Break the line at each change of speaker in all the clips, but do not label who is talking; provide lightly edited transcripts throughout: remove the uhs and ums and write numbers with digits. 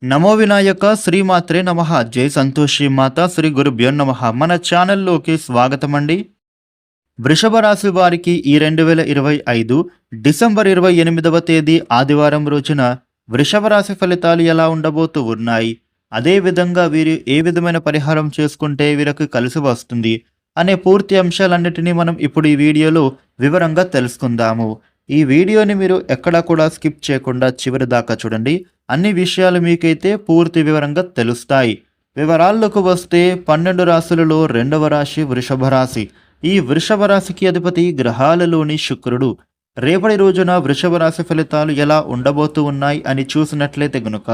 నమో వినాయక శ్రీమాత్రే నమః. జై సంతోషి మాత శ్రీ గురుభ్యో నమః. మన ఛానల్లోకి స్వాగతం అండి. వృషభ రాశి వారికి ఈ 2025 డిసెంబర్ 28వ తేదీ ఆదివారం రోజున వృషభ రాశి ఫలితాలు ఎలా ఉండబోతూ ఉన్నాయి, అదేవిధంగా వీరు ఏ విధమైన పరిహారం చేసుకుంటే వీరికి కలిసి వస్తుంది అనే పూర్తి అంశాలన్నిటినీ మనం ఇప్పుడు ఈ వీడియోలో వివరంగా తెలుసుకుందాము. ఈ వీడియోని మీరు ఎక్కడా కూడా స్కిప్ చేయకుండా చివరి దాకా చూడండి. అన్ని విషయాలు మీకైతే పూర్తి వివరంగా తెలుస్తాయి. వివరాల్లోకి వస్తే 12 రాశులలో రెండవ రాశి వృషభ రాశి. ఈ వృషభ రాశికి అధిపతి గ్రహాలలోని శుక్రుడు. రేపటి రోజున వృషభ రాశి ఫలితాలు ఎలా ఉండబోతూ ఉన్నాయి అని చూసినట్లయితే గనుక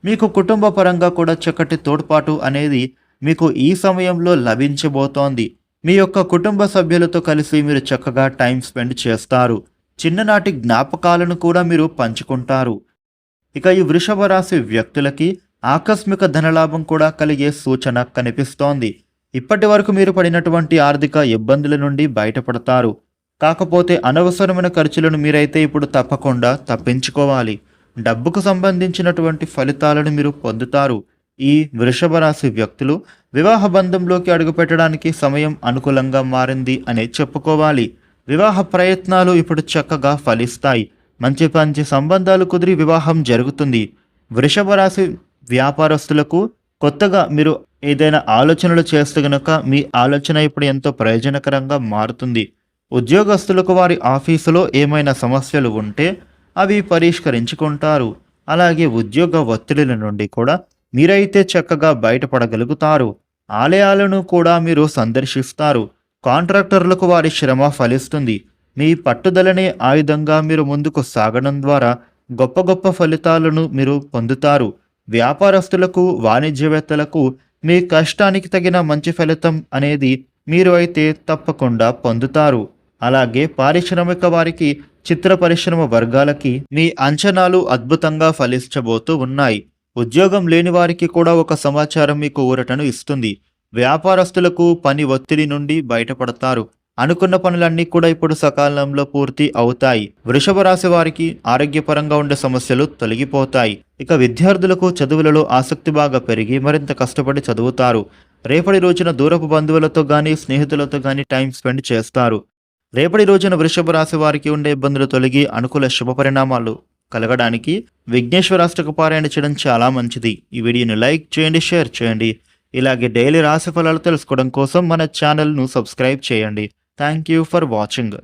మీకు కుటుంబ పరంగా కూడా చక్కటి తోడ్పాటు అనేది మీకు ఈ సమయంలో లభించబోతోంది. మీ యొక్క కుటుంబ సభ్యులతో కలిసి మీరు చక్కగా టైం స్పెండ్ చేస్తారు. చిన్ననాటి జ్ఞాపకాలను కూడా మీరు పంచుకుంటారు. ఇక ఈ వృషభ రాశి వ్యక్తులకి ఆకస్మిక ధనలాభం కూడా కలిగే సూచన కనిపిస్తోంది. ఇప్పటి వరకు మీరు పడినటువంటి ఆర్థిక ఇబ్బందుల నుండి బయటపడతారు. కాకపోతే అనవసరమైన ఖర్చులను మీరైతే ఇప్పుడు తప్పకుండా తప్పించుకోవాలి. డబ్బుకు సంబంధించినటువంటి ఫలితాలను మీరు పొందుతారు. ఈ వృషభ రాశి వ్యక్తులు వివాహ బంధంలోకి అడుగుపెట్టడానికి సమయం అనుకూలంగా మారింది అనే చెప్పుకోవాలి. వివాహ ప్రయత్నాలు ఇప్పుడు చక్కగా ఫలిస్తాయి. మంచి మంచి సంబంధాలు కుదిరి వివాహం జరుగుతుంది. వృషభ రాశి వ్యాపారస్తులకు కొత్తగా మీరు ఏదైనా ఆలోచనలు చేస్తే గనక మీ ఆలోచన ఇప్పుడు ఎంతో ప్రయోజనకరంగా మారుతుంది. ఉద్యోగస్తులకు వారి ఆఫీసులో ఏమైనా సమస్యలు ఉంటే అవి పరిష్కరించుకుంటారు. అలాగే ఉద్యోగ ఒత్తిడిల నుండి కూడా మీరైతే చక్కగా బయటపడగలుగుతారు. ఆలయాలను కూడా మీరు సందర్శిస్తారు. కాంట్రాక్టర్లకు వారి శ్రమ ఫలిస్తుంది. మీ పట్టుదలనే ఆయుధంగా మీరు ముందుకు సాగడం ద్వారా గొప్ప గొప్ప ఫలితాలను మీరు పొందుతారు. వ్యాపారస్తులకు వాణిజ్యవేత్తలకు మీ కష్టానికి తగిన మంచి ఫలితం అనేది మీరు అయితే తప్పకుండా పొందుతారు. అలాగే పారిశ్రామిక వారికి, చిత్ర పరిశ్రమ వర్గాలకి మీ అంచనాలు అద్భుతంగా ఫలించబోతూ ఉన్నాయి. ఉద్యోగం లేని వారికి కూడా ఒక సమాచారం మీకు ఊరటను ఇస్తుంది. వ్యాపారస్తులకు పని ఒత్తిడి నుండి బయటపడతారు. అనుకున్న పనులన్నీ కూడా ఇప్పుడు సకాలంలో పూర్తి అవుతాయి. వృషభ రాశి వారికి ఆరోగ్యపరంగా ఉండే సమస్యలు తొలగిపోతాయి. ఇక విద్యార్థులకు చదువులలో ఆసక్తి బాగా పెరిగి మరింత కష్టపడి చదువుతారు. రేపటి రోజున దూరపు బంధువులతో కానీ స్నేహితులతో కానీ టైం స్పెండ్ చేస్తారు. రేపటి రోజున వృషభ రాశి వారికి ఉండే ఇబ్బందులు తొలగి అనుకూల శుభ పరిణామాలు కలగడానికి విఘ్నేశ్వరాష్టక పారాయణ చేయడం చాలా మంచిది. ఈ వీడియోని లైక్ చేయండి, షేర్ చేయండి. ఇలాగే డైలీ రాశి ఫలాలు తెలుసుకోవడం కోసం మన ఛానల్ను సబ్స్క్రైబ్ చేయండి. Thank you for watching.